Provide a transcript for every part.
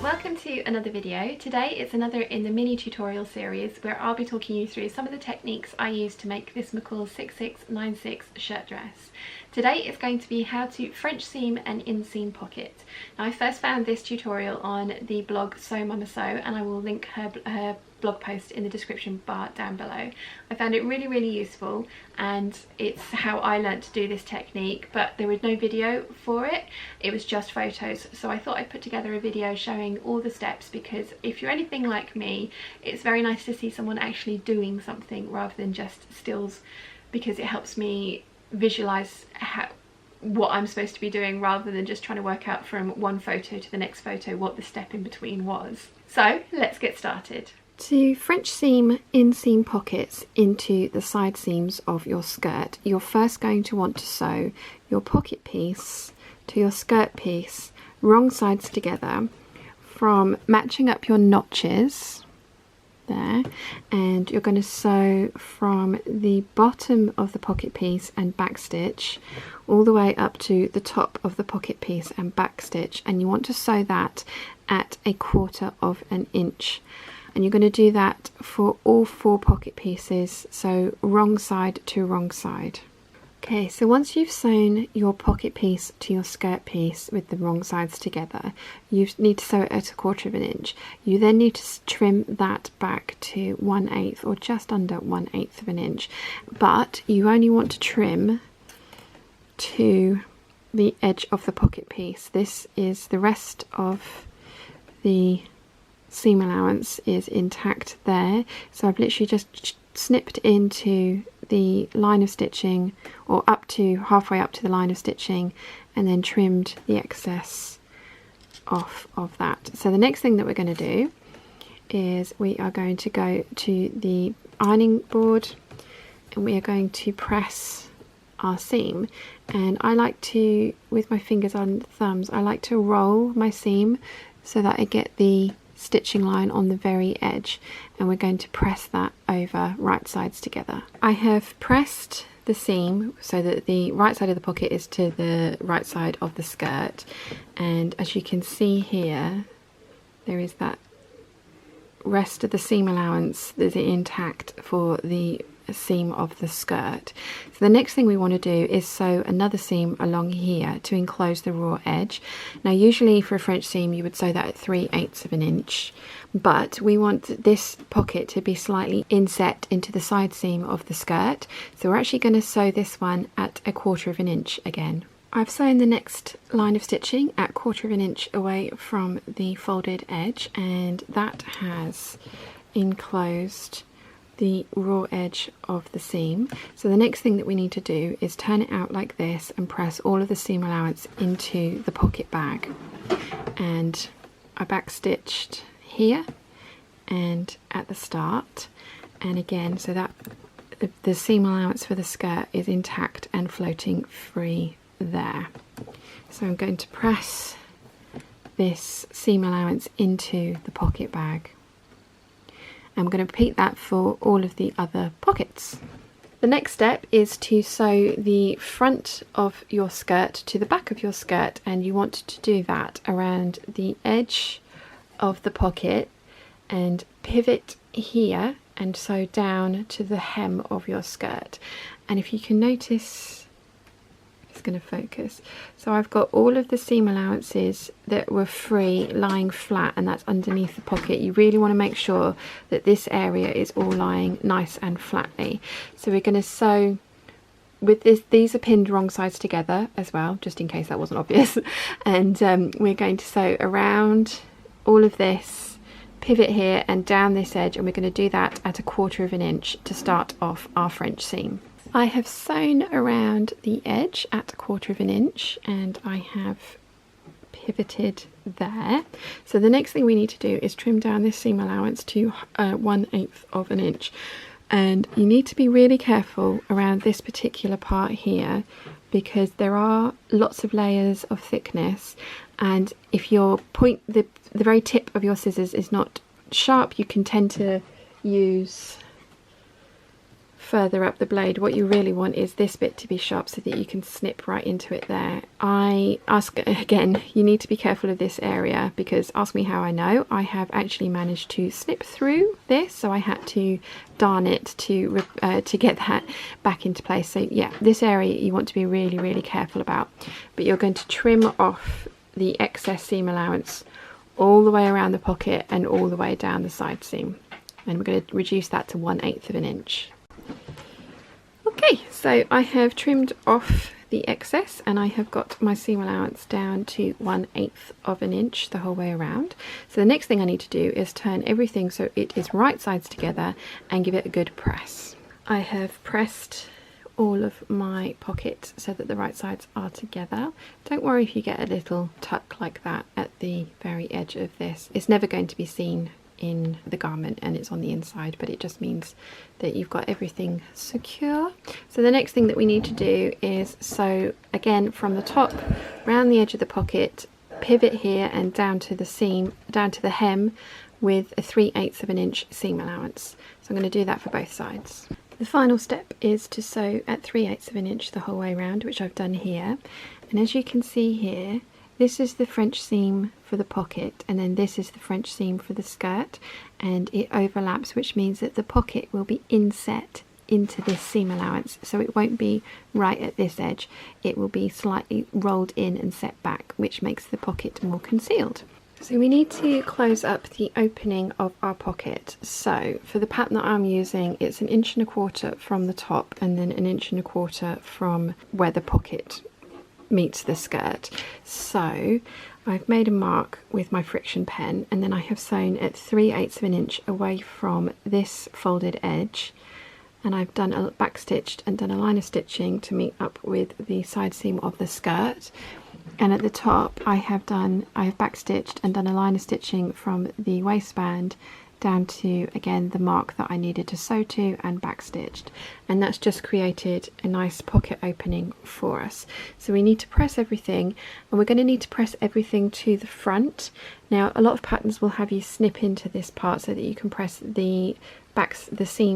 Welcome to another video. Today it's another in the mini tutorial series where I'll be talking you through some of the techniques I use to make this McCall 6696 shirt dress. Today it's going to be how to French seam an inseam pocket. Now I first found this tutorial on the blog Sew Mama Sew, and I will link her blog post in the description bar down below. I found it really useful, and it's how I learnt to do this technique, but there was no video for it. It was just photos, so I thought I'd put together a video showing all the steps, because if you're anything like me, it's very nice to see someone actually doing something rather than just stills, because it helps me visualize what I'm supposed to be doing rather than just trying to work out from one photo to the next photo what the step in between was. So let's get started. To French seam inseam pockets into the side seams of your skirt, you're first going to want to sew your pocket piece to your skirt piece wrong sides together, from matching up your notches there, and you're going to sew from the bottom of the pocket piece and back stitch all the way up to the top of the pocket piece and back stitch, and you want to sew that at 1/4 inch. And you're going to do that for all 4 pocket pieces, so wrong side to wrong side. Okay, so once you've sewn your pocket piece to your skirt piece with the wrong sides together, you need to sew it at 1/4 inch. You then need to trim that back to 1/8 or just under 1/8 inch, but you only want to trim to the edge of the pocket piece. This is the rest of the seam allowance is intact there, so I've literally just snipped into the line of stitching, or up to halfway up to the line of stitching, and then trimmed the excess off of that. So the next thing that we're going to do is we are going to go to the ironing board and we are going to press our seam, and I like to, with my fingers and thumbs, I like to roll my seam so that I get the stitching line on the very edge, and we're going to press that over right sides together. I have pressed the seam so that the right side of the pocket is to the right side of the skirt, and as you can see here, there is that rest of the seam allowance that is intact for the seam of the skirt. So the next thing we want to do is sew another seam along here to enclose the raw edge. Now usually for a French seam you would sew that at 3/8 inch, but we want this pocket to be slightly inset into the side seam of the skirt, so we're actually going to sew this one at 1/4 inch again. I've sewn the next line of stitching at 1/4 inch away from the folded edge, and that has enclosed the raw edge of the seam. So the next thing that we need to do is turn it out like this and press all of the seam allowance into the pocket bag. And I back stitched here and at the start, and again, so that the seam allowance for the skirt is intact and floating free there. So I'm going to press this seam allowance into the pocket bag. I'm going to repeat that for all of the other pockets. The next step is to sew the front of your skirt to the back of your skirt, and you want to do that around the edge of the pocket and pivot here and sew down to the hem of your skirt. And if you can notice, it's going to focus, so I've got all of the seam allowances that were free lying flat, and that's underneath the pocket. You really want to make sure that this area is all lying nice and flatly. So we're going to sew with this, these are pinned wrong sides together as well, just in case that wasn't obvious, and we're going to sew around all of this, pivot here and down this edge, and we're going to do that at 1/4 inch to start off our French seam. I have sewn around the edge at 1/4 inch, and I have pivoted there. So the next thing we need to do is trim down this seam allowance to 1/8 inch, and you need to be really careful around this particular part here, because there are lots of layers of thickness, and if your the very tip of your scissors is not sharp, you can tend to use further up the blade, what you really want is this bit to be sharp so that you can snip right into it there. I ask again, you need to be careful of this area, because ask me how I know. I have actually managed to snip through this, so I had to darn it to get that back into place. So yeah, this area you want to be really, really careful about. But you're going to trim off the excess seam allowance all the way around the pocket and all the way down the side seam, and we're going to reduce that to 1/8 of an inch. Okay, so I have trimmed off the excess and I have got my seam allowance down to 1/8 of an inch the whole way around. So the next thing I need to do is turn everything so it is right sides together and give it a good press. I have pressed all of my pockets so that the right sides are together. Don't worry if you get a little tuck like that at the very edge of this. It's never going to be seen in the garment and it's on the inside, but it just means that you've got everything secure. So the next thing that we need to do is sew again from the top round the edge of the pocket, pivot here and down to the seam, down to the hem, with a 3/8 of an inch seam allowance. So I'm going to do that for both sides. The final step is to sew at 3/8 of an inch the whole way around, which I've done here. And as you can see here, this is the French seam for the pocket, and then this is the French seam for the skirt, and it overlaps, which means that the pocket will be inset into this seam allowance, so it won't be right at this edge, it will be slightly rolled in and set back, which makes the pocket more concealed. So we need to close up the opening of our pocket. So for the pattern that I'm using, it's 1.25 inches from the top and then 1.25 inches from where the pocket meets the skirt. So I've made a mark with my friction pen, and then I have sewn at 3/8 of an inch away from this folded edge, and I've done a backstitched and done a line of stitching to meet up with the side seam of the skirt. And at the top I have backstitched and done a line of stitching from the waistband down to, again, the mark that I needed to sew to, and backstitched, and that's just created a nice pocket opening for us. So we need to press everything, and we're going to need to press everything to the front. Now a lot of patterns will have you snip into this part so that you can press the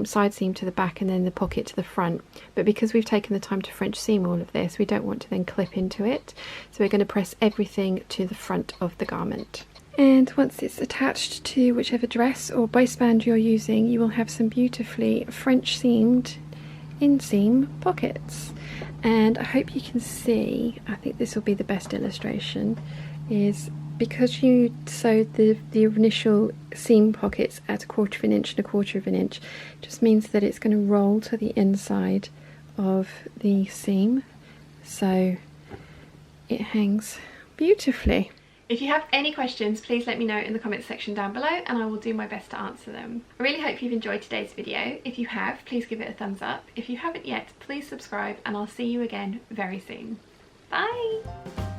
side seam to the back and then the pocket to the front, but because we've taken the time to French seam all of this, we don't want to then clip into it, so we're going to press everything to the front of the garment. And once it's attached to whichever dress or waistband you're using, you will have some beautifully French seamed inseam pockets. And I hope you can see, I think this will be the best illustration, is because you sewed the initial seam pockets at 1/4 inch and 1/4 inch, just means that it's going to roll to the inside of the seam, so it hangs beautifully. If you have any questions, please let me know in the comments section down below and I will do my best to answer them. I really hope you've enjoyed today's video. If you have, please give it a thumbs up. If you haven't yet, please subscribe, and I'll see you again very soon. Bye!